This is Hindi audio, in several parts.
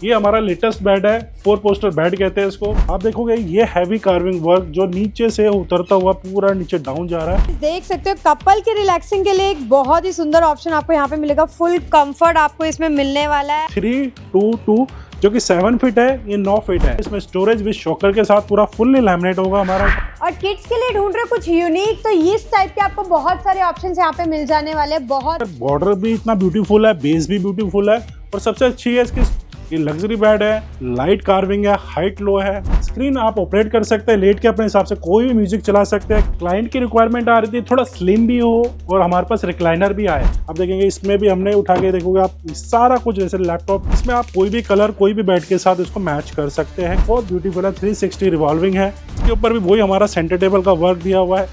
ये हमारा लेटेस्ट बेड है, 4 पोस्टर बेड कहते हैं इसको। आप देखोगे ये हैवी कार्विंग वर्क जो नीचे से उतरता हुआ पूरा नीचे डाउन जा रहा है। देख सकते हो कपल के रिलैक्सिंग के लिए एक बहुत ही सुंदर ऑप्शन आपको यहाँ पे मिलेगा। फुल कंफर्ट आपको इसमें मिलने वाला है। 322 जो कि 7 फीट है, ये 9 फीट है। इसमें स्टोरेज विद शॉकर के साथ पूरा फुल्ली लैमिनेट होगा हमारा। और किड्स के लिए ढूंढ रहे हो कुछ यूनिक, तो इस टाइप के आपको बहुत सारे ऑप्शंस यहाँ पे मिल जाने वाले। बहुत बॉर्डर भी इतना ब्यूटीफुल है, बेस भी ब्यूटीफुल है और सबसे अच्छी है इसकी ये लग्जरी बेड है, लाइट कार्विंग है, हाइट लो है। स्क्रीन आप ऑपरेट कर सकते हैं, लेट के अपने हिसाब से कोई भी म्यूजिक चला सकते हैं। क्लाइंट की रिक्वायरमेंट आ रही थी थोड़ा स्लिम भी हो और हमारे पास रिक्लाइनर भी आए। आप देखेंगे इसमें भी हमने उठा के देखोगे आप सारा कुछ जैसे लैपटॉप, इसमें आप कोई भी कलर कोई भी बेड के साथ इसको मैच कर सकते हैं। बहुत ब्यूटीफुल है, 360 रिवॉल्विंग है। इसके ऊपर भी वही हमारा सेंटर टेबल का वर्क दिया हुआ है।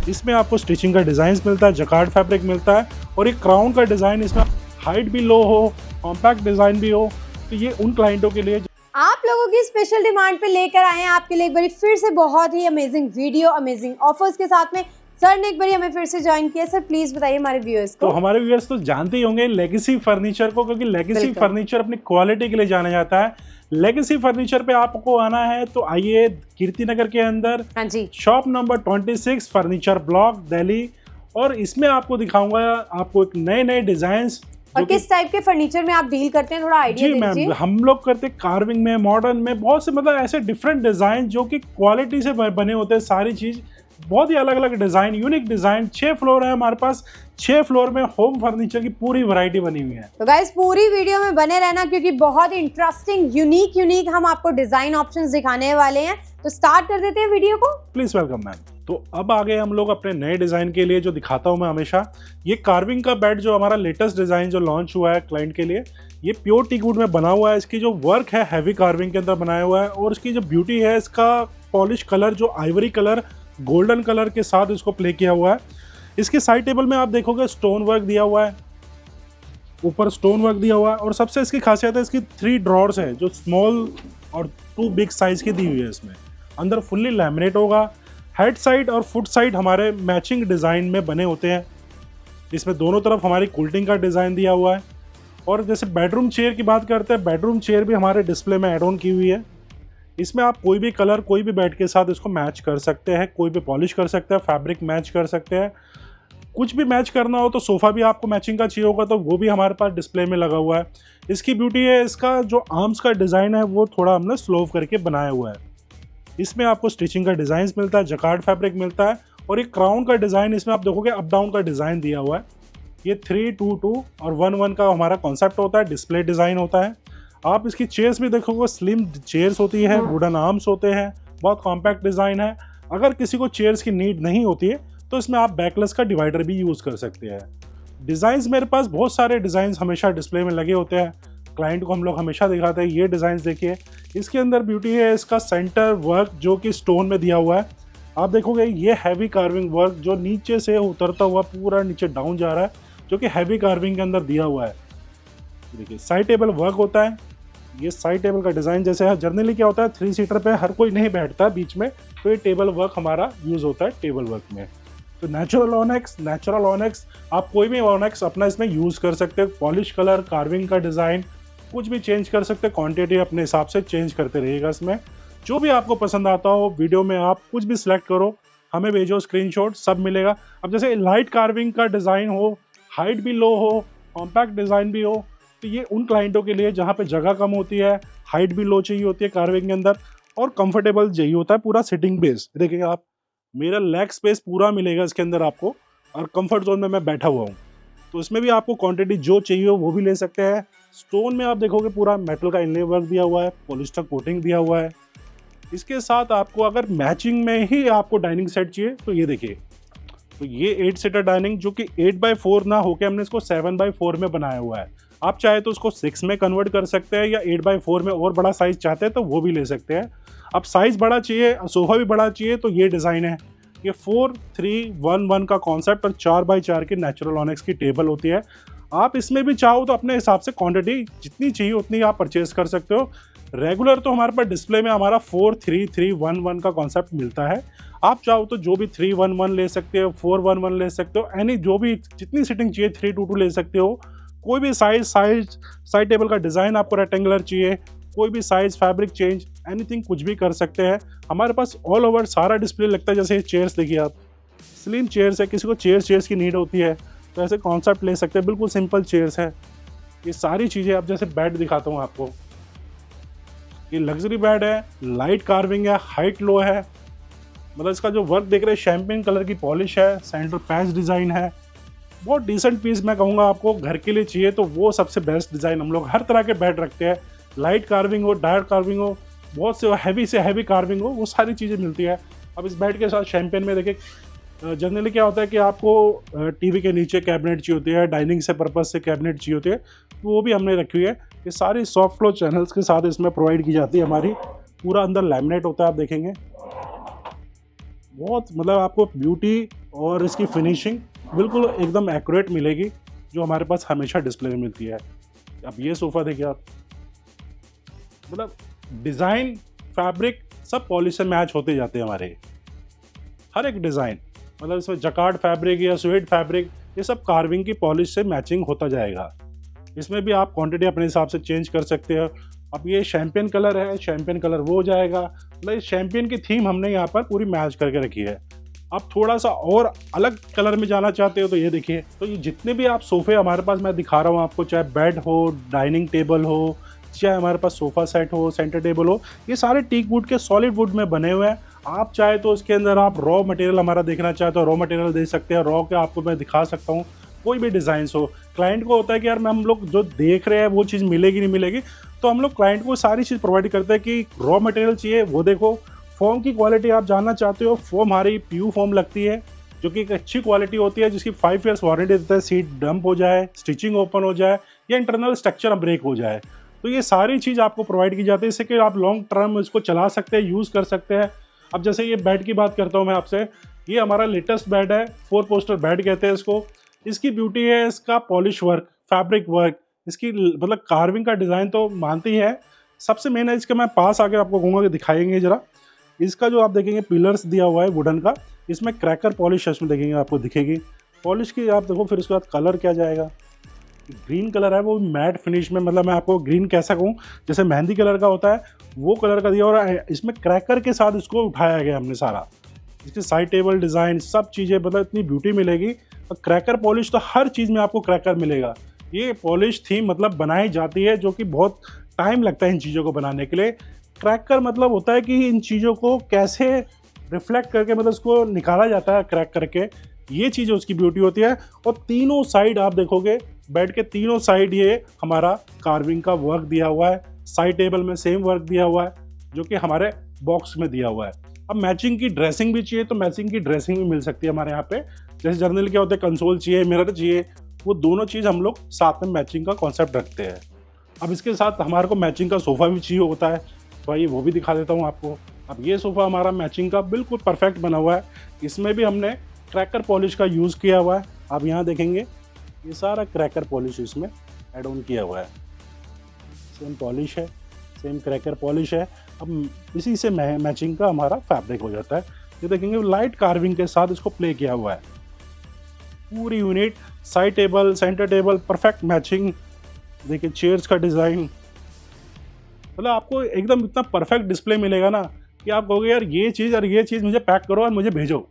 इसमें आपको स्टिचिंग का डिजाइन मिलता है, जकार्ड फैब्रिक मिलता है और एक क्राउन का डिजाइन, इसमें हाइट भी लो हो, कॉम्पैक्ट डिजाइन भी हो, तो ये उन क्लाइंटों के लिए आप लोगों की स्पेशल डिमांड पे लेकर आए हैं आपके लिए एक बार फिर से बहुत ही अमेजिंग वीडियो, अमेजिंग ऑफर्स के साथ में। सर ने एक बार हमें फिर से ज्वाइन किया। सर प्लीज बताइए हमारे व्यूअर्स को। तो हमारे व्यूअर्स तो जानते ही होंगे लेगेसी फर्नीचर को, क्योंकि लेगेसी फर्नीचर अपनी क्वालिटी के लिए जाना जाता है। लेगेसी फर्नीचर पे आपको आना है तो आइए कीर्ति नगर के अंदर, हाँ जी, shop number 26 furniture block Delhi. और इसमें आपको दिखाऊंगा आपको एक नए नए डिजाइन। और किस टाइप के फर्नीचर में आप डील करते हैं, थोड़ा आइडिया दीजिए। जी मैम, हम लोग करते हैं कार्विंग में, मॉडर्न में, बहुत से मतलब ऐसे डिफरेंट डिजाइन जो कि क्वालिटी से बने होते हैं। सारी चीज बहुत ही अलग अलग डिजाइन, यूनिक डिजाइन। 6 फ्लोर है हमारे पास, 6 फ्लोर में होम फर्नीचर की पूरी वैरायटी बनी हुई है। तो गाइस पूरी वीडियो में बने रहना क्योंकि बहुत ही इंटरेस्टिंग यूनिक हम आपको डिजाइन ऑप्शंस दिखाने वाले हैं। तो स्टार्ट कर देते हैं वीडियो को। Please welcome ma'am. तो अब आगे हम लोग अपने नए डिजाइन के लिए जो दिखाता हूं मैं हमेशा, ये कार्विंग का बेड जो हमारा लेटेस्ट डिजाइन जो लॉन्च हुआ है क्लाइंट के लिए, ये प्योर टीकवुड में बना हुआ है। इसकी जो वर्क है हैवी कार्विंग के अंदर बनाया हुआ है और इसकी जो ब्यूटी है, इसका पॉलिश कलर जो आइवरी कलर गोल्डन कलर के साथ इसको प्ले किया हुआ है। इसके साइड टेबल में आप देखोगे स्टोन वर्क दिया हुआ है, ऊपर स्टोन वर्क दिया हुआ है। और सबसे इसकी खासियत है इसकी 3 ड्रॉर्स है जो स्मॉल और 2 बिग साइज की दी हुई है। इसमें अंदर फुल्ली लैमिनेट होगा। हेड साइड और फुट साइड हमारे मैचिंग डिज़ाइन में बने होते हैं। इसमें दोनों तरफ हमारी कुल्टिंग का डिज़ाइन दिया हुआ है। और जैसे बेडरूम चेयर की बात करते हैं, बेडरूम चेयर भी हमारे डिस्प्ले में एड ऑन की हुई है। इसमें आप कोई भी कलर कोई भी बेड के साथ इसको मैच कर सकते हैं, कोई भी पॉलिश कर सकते हैं, फैब्रिक मैच कर सकते हैं। कुछ भी मैच करना हो तो सोफ़ा भी आपको मैचिंग का चाहिए होगा तो वो भी हमारे पास डिस्प्ले में लगा हुआ है। इसकी ब्यूटी है, इसका जो आर्म्स का डिज़ाइन है वो थोड़ा हमने स्लोव करके बनाया हुआ है। इसमें आपको स्टिचिंग का डिज़ाइन मिलता है, जकार्ड फैब्रिक मिलता है और एक क्राउन का डिज़ाइन, इसमें आप देखोगे अप डाउन का डिज़ाइन दिया हुआ है। ये 322 और 11 का हमारा कॉन्सेप्ट होता है, डिस्प्ले डिज़ाइन होता है। आप इसकी चेयर्स भी देखोगे, स्लिम चेयर्स होती है, वुडन आर्म्स होते हैं, बहुत कॉम्पैक्ट डिज़ाइन है। अगर किसी को चेयर्स की नीड नहीं होती है तो इसमें आप बैकलेस का डिवाइडर भी यूज़ कर सकते हैं। डिज़ाइंस मेरे पास बहुत सारे डिज़ाइंस हमेशा डिस्प्ले में लगे होते हैं, क्लाइंट को हम लोग हमेशा दिखाते हैं। ये डिज़ाइंस देखिए, इसके अंदर ब्यूटी है इसका सेंटर वर्क जो कि स्टोन में दिया हुआ है। आप देखोगे ये हैवी कार्विंग वर्क जो नीचे से उतरता हुआ पूरा नीचे डाउन जा रहा है, जो कि हैवी कार्विंग के अंदर दिया हुआ है। देखिए साइड टेबल वर्क होता है। ये साइड टेबल का डिज़ाइन जैसे जर्नली क्या होता है, 3 सीटर पे हर कोई नहीं बैठता बीच में, तो ये टेबल वर्क हमारा यूज़ होता है टेबल वर्क में। तो नेचुरल ऑनेक्स आप कोई भी ऑनेक्स अपना इसमें यूज़ कर सकते हो। पॉलिश कलर, कार्विंग का डिज़ाइन कुछ भी चेंज कर सकते हैं, क्वांटिटी अपने हिसाब से चेंज करते रहिएगा। इसमें जो भी आपको पसंद आता हो वीडियो में आप कुछ भी सिलेक्ट करो, हमें भेजो स्क्रीनशॉट, सब मिलेगा। अब जैसे लाइट कार्विंग का डिज़ाइन हो, हाइट भी लो हो, कॉम्पैक्ट डिज़ाइन भी हो, तो ये उन क्लाइंटों के लिए जहाँ पे जगह कम होती है, हाइट भी लो चाहिए होती है कार्विंग के अंदर और कंफर्टेबल चाहिए होता है पूरा सिटिंग बेस। देखिए आप, मेरा लेग स्पेस पूरा मिलेगा इसके अंदर आपको और कंफर्ट जोन में मैं बैठा हुआ हूँ, तो इसमें भी आपको क्वांटिटी जो चाहिए हो वो भी ले सकते हैं। स्टोन में आप देखोगे पूरा मेटल का इनले वर्क दिया हुआ है, पॉलिस्टर कोटिंग दिया हुआ है। इसके साथ आपको अगर मैचिंग में ही आपको डाइनिंग सेट चाहिए तो ये देखिए, तो ये 8 सीटर डाइनिंग जो कि 8x4 ना होके हमने इसको 7x4 में बनाया हुआ है। आप चाहे तो उसको 6 में कन्वर्ट कर सकते हैं या 8x4 में और बड़ा साइज चाहते हैं तो वो भी ले सकते हैं। अब साइज बड़ा चाहिए, सोफा भी बड़ा चाहिए, तो ये डिज़ाइन है। ये 4-3-1-1 का कॉन्सेप्ट और 4x4 की नेचुरल ऑनेक्स की टेबल होती है। आप इसमें भी चाहो तो अपने हिसाब से क्वांटिटी जितनी चाहिए उतनी आप परचेज कर सकते हो। रेगुलर तो हमारे पास डिस्प्ले में हमारा 4-3-3-1-1 का कॉन्सेप्ट मिलता है। आप चाहो तो जो भी 3-1-1 ले सकते हो, 4-1-1 ले सकते हो, एनी जो भी जितनी सीटिंग चाहिए 3-2-2 ले सकते हो। कोई भी साइड टेबल का डिज़ाइन आपको रेक्टेंगुलर चाहिए, कोई भी साइज़, फैब्रिक चेंज, एनीथिंग कुछ भी कर सकते हैं। हमारे पास ऑल ओवर सारा डिस्प्ले लगता है। जैसे ये चेयर्स देखिए आप, स्लिम चेयर्स है, किसी को चेयर्स की नीड होती है तो ऐसे कॉन्सेप्ट ले सकते हैं, बिल्कुल सिंपल चेयर्स है। ये सारी चीज़ें, अब जैसे बेड दिखाता हूँ आपको, ये लग्जरी बेड है, लाइट कार्विंग है, हाइट लो है, मतलब इसका जो वर्क देख रहे हैं शैम्पेन कलर की पॉलिश है, सेंटर पैच डिज़ाइन है, बहुत डिसेंट पीस मैं कहूँगा। आपको घर के लिए चाहिए तो वो सबसे बेस्ट डिज़ाइन। हम लोग हर तरह के बेड रखते हैं, लाइट कार्विंग हो, डार्क कार्विंग हो, बहुत से हैवी कार्विंग हो, वो सारी चीज़ें मिलती है। अब इस बेड के साथ शैम्पेन में देखिए, जनरली क्या होता है कि आपको टीवी के नीचे कैबिनेट चाहिए होती है, डाइनिंग से पर्पज़ से कैबिनेट चाहिए होती है, तो वो भी हमने रखी हुई है। ये सारी सॉफ्ट फ्लो चैनल्स के साथ इसमें प्रोवाइड की जाती है हमारी। पूरा अंदर लैमिनेट होता है, आप देखेंगे बहुत, मतलब आपको ब्यूटी और इसकी फिनिशिंग बिल्कुल एकदम एक्यूरेट मिलेगी, जो हमारे पास हमेशा डिस्प्ले में मिलती है। अब ये सोफ़ा देखिए आप, मतलब डिज़ाइन, फैब्रिक सब पॉलिश से मैच होते जाते हैं हमारे, हर एक डिज़ाइन, मतलब इसमें जकार्ड फैब्रिक या स्वेड फैब्रिक, ये सब कार्विंग की पॉलिश से मैचिंग होता जाएगा। इसमें भी आप क्वांटिटी अपने हिसाब से चेंज कर सकते हो। अब ये शैम्पेन कलर है, शैम्पेन कलर वो हो जाएगा, मतलब शैम्पेन की थीम हमने यहाँ पर पूरी मैच करके रखी है। आप थोड़ा सा और अलग कलर में जाना चाहते हो तो ये देखिए, तो ये जितने भी आप सोफ़े हमारे पास मैं दिखा रहा हूँ आपको, चाहे बेड हो, डाइनिंग टेबल हो, चाहे हमारे पास सोफ़ा सेट हो, सेंटर टेबल हो, ये सारे टीक वुड के सॉलिड वुड में बने हुए हैं। आप चाहे तो इसके अंदर आप रॉ मटेरियल हमारा देखना चाहे तो रॉ मटेरियल दे सकते हैं, रॉ के आपको मैं दिखा सकता हूँ, कोई भी डिज़ाइंस हो। क्लाइंट को होता है कि यार मैं हम लोग जो देख रहे हैं वो चीज़ मिलेगी नहीं मिलेगी, तो हम लोग क्लाइंट को सारी चीज़ प्रोवाइड करते हैं कि रॉ मटेरियल चाहिए वो देखो, फोम की क्वालिटी आप जानना चाहते हो, फोम हमारी PU फोम लगती है, जो कि एक अच्छी क्वालिटी होती है, जिसकी 5 ईयर्स वारंटी देता है। सीट डंप हो जाए, स्टिचिंग ओपन हो जाए या इंटरनल स्ट्रक्चर ब्रेक हो जाए, तो ये सारी चीज़ आपको प्रोवाइड की जाती है, इससे कि आप लॉन्ग टर्म इसको चला सकते हैं, यूज़ कर सकते हैं। अब जैसे ये बेड की बात करता हूँ मैं आपसे, ये हमारा लेटेस्ट बेड है, 4 पोस्टर बेड कहते हैं इसको। इसकी ब्यूटी है इसका पॉलिश वर्क, फैब्रिक वर्क, इसकी मतलब कार्विंग का डिज़ाइन तो मानते ही है। सबसे मेन है इसका, मैं पास आके आपको कहूँगा कि दिखाएंगे ज़रा, इसका जो आप देखेंगे पिलर्स दिया हुआ है वुडन का, इसमें क्रैकर पॉलिश इसमें देखेंगे आपको दिखेगी पॉलिश की। आप देखो फिर उसके बाद कलर क्या जाएगा, ग्रीन कलर है, वो मैट फिनिश में, मतलब मैं आपको ग्रीन कैसा कहूँ, जैसे मेहंदी कलर का होता है वो कलर का दिया, और इसमें क्रैकर के साथ इसको उठाया गया हमने सारा। इसकी साइड टेबल डिज़ाइन सब चीज़ें, मतलब इतनी ब्यूटी मिलेगी। और क्रैकर पॉलिश तो हर चीज़ में आपको क्रैकर मिलेगा। ये पॉलिश थीम मतलब बनाई जाती है, जो कि बहुत टाइम लगता है इन चीज़ों को बनाने के लिए। क्रैकर मतलब होता है कि इन चीज़ों को कैसे रिफ्लेक्ट करके, मतलब उसको निकाला जाता है क्रैक करके, ये चीज़ उसकी ब्यूटी होती है। और तीनों साइड आप देखोगे, बेड के तीनों साइड ये हमारा कार्विंग का वर्क दिया हुआ है, साइड टेबल में सेम वर्क दिया हुआ है, जो कि हमारे बॉक्स में दिया हुआ है। अब मैचिंग की ड्रेसिंग भी चाहिए तो मैचिंग की ड्रेसिंग भी मिल सकती है हमारे यहाँ पे। जैसे जर्नल क्या होता है, कंसोल चाहिए, मिरर चाहिए, वो दोनों चीज़ हम लोग साथ में मैचिंग का कॉन्सेप्ट रखते हैं। अब इसके साथ हमारे को मैचिंग का सोफ़ा भी चाहिए होता है, तो आइए वो भी दिखा देता हूँ आपको। अब ये सोफ़ा हमारा मैचिंग का बिल्कुल परफेक्ट बना हुआ है, इसमें भी हमने क्रैकर पॉलिश का यूज़ किया हुआ है। आप यहाँ देखेंगे ये सारा क्रैकर पॉलिश इसमें एड ऑन किया हुआ है, सेम पॉलिश है, सेम क्रैकर पॉलिश है। अब इसी से मैचिंग का हमारा फैब्रिक हो जाता है। ये देखेंगे लाइट कार्विंग के साथ इसको प्ले किया हुआ है, पूरी unit, side table, centre table, perfect matching. देखिए चेयर्स का डिज़ाइन, मतलब आपको एकदम इतना परफेक्ट डिस्प्ले मिलेगा ना कि आप कहोगे यार ये चीज़ और ये चीज़ मुझे पैक करो और मुझे भेजो,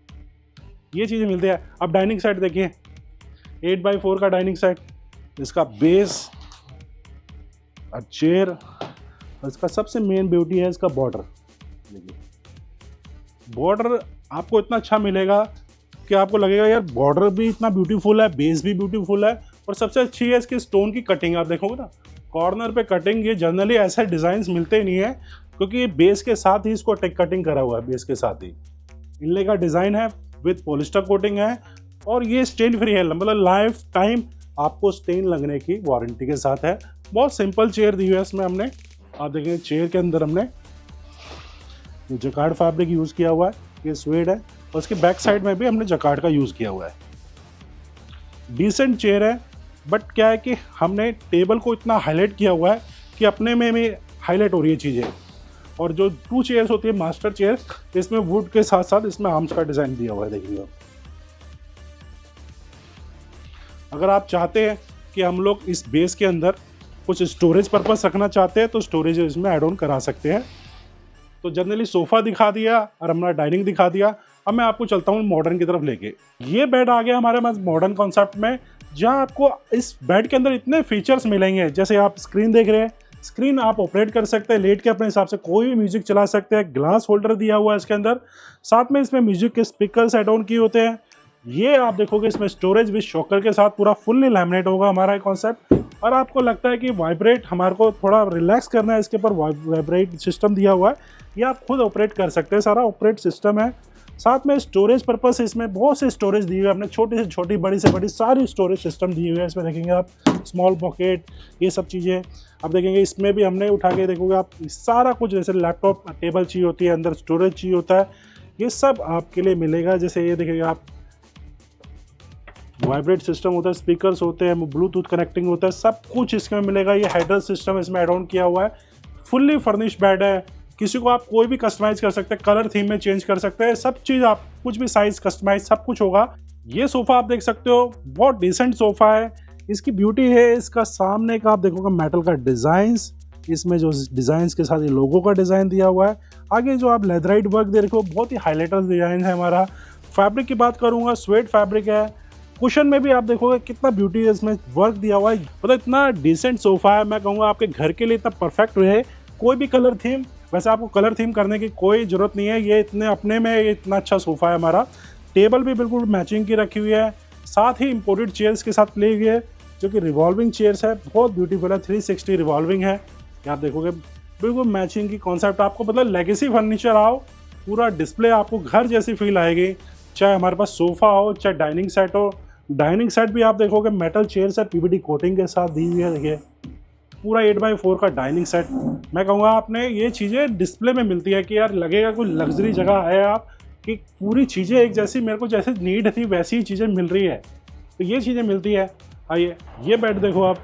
ये चीज़ें मिलती है। अब डाइनिंग सेट देखिए, 8x4 का डाइनिंग सेट, इसका बेस और चेयर, और इसका सबसे मेन ब्यूटी है इसका बॉर्डर। देखिए बॉर्डर आपको इतना अच्छा मिलेगा कि आपको लगेगा यार बॉर्डर भी इतना ब्यूटीफुल है, बेस भी ब्यूटीफुल है, और सबसे अच्छी है इसकी स्टोन की कटिंग। आप देखोगे ना कॉर्नर पे कटिंग, ये जनरली ऐसे डिज़ाइंस मिलते ही नहीं है, क्योंकि ये बेस के साथ ही इसको कटिंग करा हुआ है, बेस के साथ ही इनले का डिज़ाइन है, विद पॉलिस्टर कोटिंग है, और ये स्टेन फ्री है, मतलब लाइफ टाइम आपको स्टेन लगने की वारंटी के साथ है। बहुत सिंपल चेयर दी हुई है इसमें हमने। आप देखेंगे चेयर के अंदर हमने जकार्ड फैब्रिक यूज़ किया हुआ है, ये स्वेड है, और उसके बैक साइड में भी हमने जकार्ड का यूज़ किया हुआ है। डिसेंट चेयर है, बट क्या है कि हमने टेबल को इतना हाईलाइट किया हुआ है कि अपने में भी हाईलाइट हो रही है चीज़ें। और जो 2 चेयर्स होती है मास्टर चेयर, इसमें वुड के साथ साथ इसमें आर्म्स का डिज़ाइन दिया हुआ है। देखिए अगर आप चाहते हैं कि हम लोग इस बेस के अंदर कुछ स्टोरेज पर्पस रखना चाहते हैं तो स्टोरेज इसमें ऐड ऑन करा सकते हैं। तो जनरली सोफ़ा दिखा दिया और हमारा डाइनिंग दिखा दिया। अब मैं आपको चलता हूँ मॉडर्न की तरफ लेके। ये बेड आ गया हमारे पास मॉडर्न कॉन्सेप्ट में, जहाँ आपको इस बेड के अंदर इतने फीचर्स मिलेंगे। जैसे आप स्क्रीन देख रहे हैं, स्क्रीन आप ऑपरेट कर सकते हैं लेट के अपने हिसाब से, कोई भी म्यूजिक चला सकते हैं। ग्लास होल्डर दिया हुआ है इसके अंदर, साथ में इसमें म्यूजिक के स्पीकर्स ऐड ऑन किए होते हैं। ये आप देखोगे इसमें स्टोरेज विद शॉकर के साथ पूरा फुल्ली लैमिनेट होगा हमारा कॉन्सेप्ट। और आपको लगता है कि वाइब्रेट हमारे को थोड़ा रिलैक्स करना है, इसके ऊपर वाइब्रेट सिस्टम दिया हुआ है, ये आप खुद ऑपरेट कर सकते हैं, सारा ऑपरेट सिस्टम है। साथ में स्टोरेज पर्पस इसमें बहुत से स्टोरेज दी हुई है, अपने छोटी से छोटी बड़ी से बड़ी सारी स्टोरेज सिस्टम दी हुई है। इसमें देखेंगे आप स्मॉल पॉकेट, ये सब चीज़ें आप देखेंगे। इसमें भी हमने उठा के देखोगे आप सारा कुछ, जैसे लैपटॉप टेबल चाहिए होती है, अंदर स्टोरेज चाहिए होता है, ये सब आपके लिए मिलेगा। जैसे ये देखेंगे आप, वाइब्रेट सिस्टम होता है, स्पीकर्स होते हैं, ब्लूटूथ कनेक्टिंग होता है, सब कुछ इसमें मिलेगा। ये हेडर सिस्टम इसमें एड ऑन किया हुआ है। फुल्ली फर्निश्ड बेड है, किसी को आप कोई भी कस्टमाइज कर सकते हैं, कलर थीम में चेंज कर सकते हैं, सब चीज़ आप कुछ भी साइज कस्टमाइज सब कुछ होगा। ये सोफ़ा आप देख सकते हो, बहुत डिसेंट सोफ़ा है। इसकी ब्यूटी है इसका सामने का, आप देखोगे मेटल का डिज़ाइंस, इसमें जो डिज़ाइंस के साथ ये लोगो का डिज़ाइन दिया हुआ है। आगे जो आप लेदराइट वर्क देख रहे हो, बहुत ही हाईलाइटर्स डिज़ाइन है हमारा। फैब्रिक की बात करूँगा, स्वेट फैब्रिक है। कुशन में भी आप देखोगे कितना ब्यूटी है, इसमें वर्क दिया हुआ है। मतलब इतना डिसेंट सोफ़ा है, मैं कहूँगा आपके घर के लिए इतना परफेक्ट रहे। कोई भी कलर थीम, वैसे आपको कलर थीम करने की कोई ज़रूरत नहीं है, ये इतने अपने में ये इतना अच्छा सोफ़ा है हमारा। टेबल भी बिल्कुल मैचिंग की रखी हुई है, साथ ही इंपोर्टेड चेयर्स के साथ ली हुई है, जो कि रिवॉल्विंग चेयर्स है, बहुत ब्यूटीफुल है। 360 रिवॉल्विंग है, आप देखोगे बिल्कुल मैचिंग की कॉन्सेप्ट। आपको मतलब लेगेसी फर्नीचर आओ, पूरा डिस्प्ले आपको घर जैसी फील आएगी। चाहे हमारे पास सोफ़ा हो, चाहे डाइनिंग सेट हो, डाइनिंग सेट भी आप देखोगे मेटल चेयर्स है, पीवीडी कोटिंग के साथ दी हुई है। देखिए पूरा 8x4 का डाइनिंग सेट। मैं कहूँगा आपने ये चीज़ें डिस्प्ले में मिलती है कि यार लगेगा कोई लग्जरी जगह है आप, कि पूरी चीज़ें एक जैसी मेरे को जैसे नीड थी वैसी ही चीज़ें मिल रही है, तो ये चीज़ें मिलती है। आइए ये बेड देखो आप,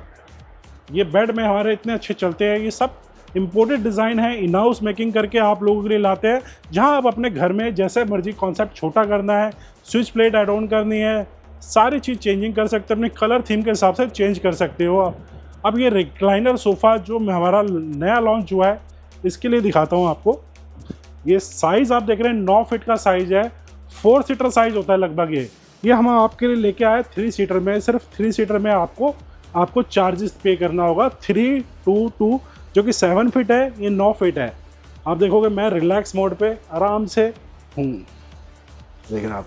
ये बेड में हमारे इतने अच्छे चलते हैं। ये सब इम्पोर्टेड डिज़ाइन है, इन हाउस मेकिंग करके आप लोगों के लिए लाते हैं, जहाँ आप अपने घर में जैसे मर्जी कॉन्सेप्ट छोटा करना है, स्विच प्लेट एड ऑन करनी है, सारी चीज़ चेंजिंग कर सकते हैं, अपने कलर थीम के हिसाब से चेंज कर सकते हो आप। अब ये रिक्लाइनर सोफ़ा जो हमारा नया लॉन्च हुआ है, इसके लिए दिखाता हूँ आपको। ये साइज़ आप देख रहे हैं 9 फीट का साइज़ है, 4 सीटर साइज़ होता है लगभग। ये हम आपके लिए लेके आए 3 सीटर में। सिर्फ 3 सीटर में आपको चार्जेस पे करना होगा 322, जो कि 7 फीट है, ये 9 फीट है। आप देखोगे मैं रिलैक्स मोड पे आराम से हूँ, देख रहे हैं आप,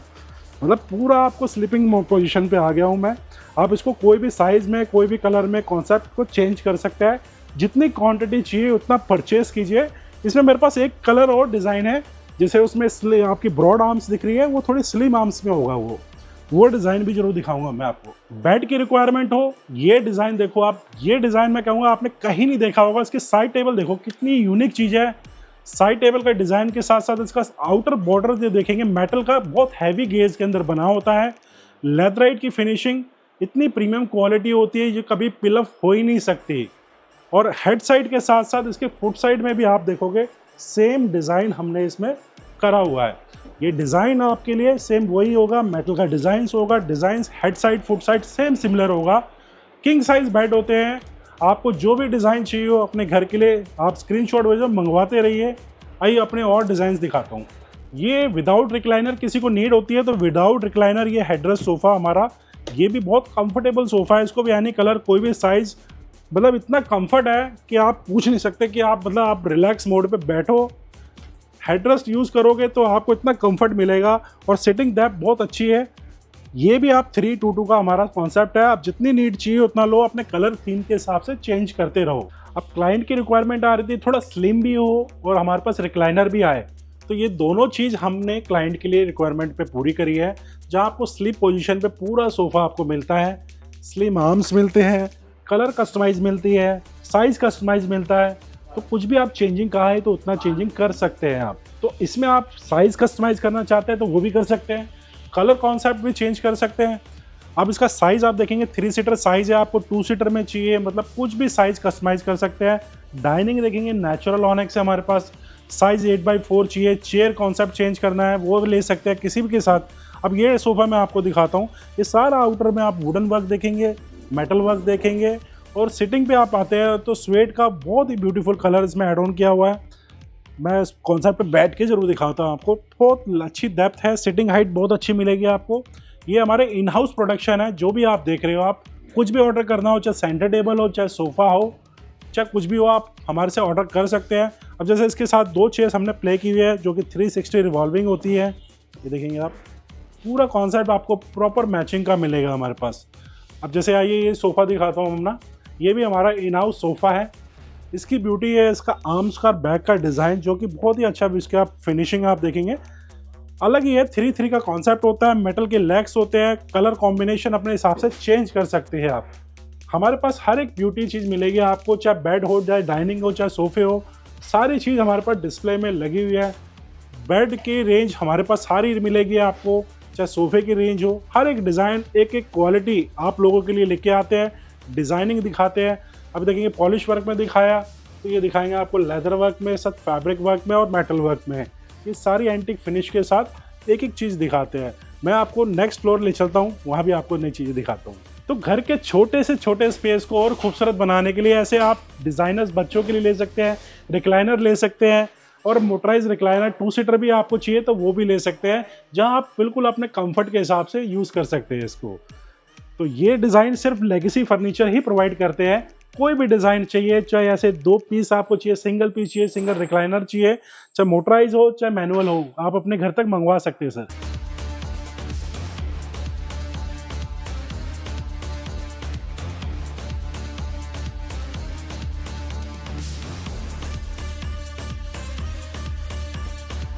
मतलब पूरा आपको स्लीपिंग पोजीशन पे आ गया हूँ मैं। आप इसको कोई भी साइज़ में, कोई भी कलर में कॉन्सेप्ट को चेंज कर सकते हैं। जितनी क्वांटिटी चाहिए उतना परचेस कीजिए। इसमें मेरे पास एक कलर और डिज़ाइन है, जैसे उसमें आपकी ब्रॉड आर्म्स दिख रही है, वो थोड़ी स्लिम आर्म्स में होगा, वो डिज़ाइन भी जरूर दिखाऊंगा मैं आपको। बेड की रिक्वायरमेंट हो, ये डिज़ाइन देखो आप, ये डिज़ाइन मैं कहूँगा आपने कहीं नहीं देखा होगा। इसके साइड टेबल देखो कितनी यूनिक चीज़ है। साइड टेबल का डिज़ाइन के साथ साथ इसका आउटर बॉर्डर जो देखेंगे मेटल का, बहुत हैवी गेज के अंदर बना होता है। लेदराइट की फिनिशिंग इतनी प्रीमियम क्वालिटी होती है, ये कभी पिल अप हो ही नहीं सकती। और हेड साइड के साथ साथ इसके फुट साइड में भी आप देखोगे सेम डिज़ाइन हमने इसमें करा हुआ है। ये डिज़ाइन आपके लिए सेम वही होगा, मेटल का डिज़ाइंस होगा, designs head side foot side same similar होगा। किंग साइज बेड होते हैं, आपको जो भी डिज़ाइन चाहिए हो अपने घर के लिए आप स्क्रीनशॉट भेजो, मंगवाते रहिए। आइए अपने और डिज़ाइंस दिखाता हूँ। ये विदाउट रिक्लाइनर किसी को नीड होती है तो विदाउट रिक्लाइनर ये हेडरेस्ट सोफ़ा हमारा, ये भी बहुत कंफर्टेबल सोफ़ा है। इसको भी यानी कलर कोई भी साइज़, मतलब इतना कंफर्ट है कि आप पूछ नहीं सकते कि आप मतलब आप रिलैक्स मोड पे बैठो, हेडरेस्ट यूज़ करोगे तो आपको इतना कंफर्ट मिलेगा। और सिटिंग डेप्थ बहुत अच्छी है। ये भी आप 322 का हमारा कॉन्सेप्ट है, आप जितनी नीड चाहिए उतना लो, अपने कलर थीम के हिसाब से चेंज करते रहो। अब क्लाइंट की रिक्वायरमेंट आ रही थी थोड़ा स्लिम भी हो और हमारे पास रिक्लाइनर भी आए, तो ये दोनों चीज़ हमने क्लाइंट के लिए रिक्वायरमेंट पे पूरी करी है। जहाँ आपको स्लीप पोजीशन पे पूरा सोफ़ा आपको मिलता है, स्लिम आर्म्स मिलते हैं, कलर कस्टमाइज मिलती है, साइज़ कस्टमाइज मिलता है। तो कुछ भी आप चेंजिंग कहा है तो उतना चेंजिंग कर सकते हैं आप। तो इसमें आप साइज़ कस्टमाइज करना चाहते हैं तो वो भी कर सकते हैं, कलर कॉन्सेप्ट भी चेंज कर सकते हैं। अब इसका साइज़ आप देखेंगे 3 सीटर साइज़ है, आपको 2 सीटर में चाहिए, मतलब कुछ भी साइज़ कस्टमाइज कर सकते हैं। डाइनिंग देखेंगे नेचुरल ऑनेक्स है हमारे पास, साइज़ 8x4 चाहिए, चेयर कॉन्सेप्ट चेंज करना है वो ले सकते हैं किसी भी के साथ। अब ये सोफ़ा मैं आपको दिखाता हूँ, ये सारा आउटर में आप वुडन वर्क देखेंगे, मेटल वर्क देखेंगे। और सिटिंग पे आप आते हैं तो स्वेट का बहुत ही ब्यूटीफुल कलर इसमें एड ऑन किया हुआ है। मैं इस कॉन्सेप्ट पे बैठ के ज़रूर दिखाता हूँ आपको। बहुत अच्छी डेप्थ है, सिटिंग हाइट बहुत अच्छी मिलेगी आपको। ये हमारे इन हाउस प्रोडक्शन है। जो भी आप देख रहे हो, आप कुछ भी ऑर्डर करना हो, चाहे सेंटर टेबल हो, चाहे सोफ़ा हो, चाहे कुछ भी हो, आप हमारे से ऑर्डर कर सकते हैं। अब जैसे इसके साथ 2 चेयर्स हमने प्ले की हुई है जो कि 360 रिवॉल्विंग होती है। ये देखेंगे आप, पूरा कॉन्सेप्ट आपको प्रॉपर मैचिंग का मिलेगा हमारे पास। अब जैसे आइए ये सोफ़ा दिखाता हूँ अपना। ये भी हमारा इन हाउस सोफ़ा है। इसकी ब्यूटी है इसका आर्म्स का, बैक का डिज़ाइन जो कि बहुत ही अच्छा, इसके आप फिनिशिंग आप देखेंगे अलग ही है। 3-3 का कॉन्सेप्ट होता है, मेटल के लेग्स होते हैं, कलर कॉम्बिनेशन अपने हिसाब से चेंज कर सकते हैं आप। हमारे पास हर एक ब्यूटी चीज़ मिलेगी आपको, चाहे बेड हो, चाहे डाइनिंग हो, चाहे सोफ़े हो, सारी चीज़ हमारे पास डिस्प्ले में लगी हुई है। बेड की रेंज हमारे पास सारी मिलेगी आपको, चाहे सोफ़े की रेंज हो। हर एक डिज़ाइन, एक एक क्वालिटी आप लोगों के लिए लेके आते हैं, डिज़ाइनिंग दिखाते हैं। अब देखेंगे पॉलिश वर्क में दिखाया, तो ये दिखाएंगे आपको लेदर वर्क में, साथ फैब्रिक वर्क में और मेटल वर्क में। ये सारी एंटीक फिनिश के साथ एक एक चीज़ दिखाते हैं। मैं आपको नेक्स्ट फ्लोर ले चलता हूँ, वहाँ भी आपको नई चीज़ें दिखाता हूँ। तो घर के छोटे से छोटे स्पेस को और खूबसूरत बनाने के लिए ऐसे आप डिज़ाइनर्स बच्चों के लिए ले सकते हैं, रिक्लाइनर ले सकते हैं, और मोटराइज रिक्लाइनर 2 सीटर भी आपको चाहिए तो वो भी ले सकते हैं, जहां आप बिल्कुल अपने कंफर्ट के हिसाब से यूज़ कर सकते हैं इसको। तो ये डिज़ाइन सिर्फ लेगेसी फर्नीचर ही प्रोवाइड करते हैं। कोई भी डिज़ाइन चाहिए, चाहे ऐसे 2 पीस आपको चाहिए, सिंगल पीस चाहिए, सिंगल रिक्लाइनर चाहिए, चाहे मोटराइज हो चाहे मैनुअल हो, आप अपने घर तक मंगवा सकते हैं सर।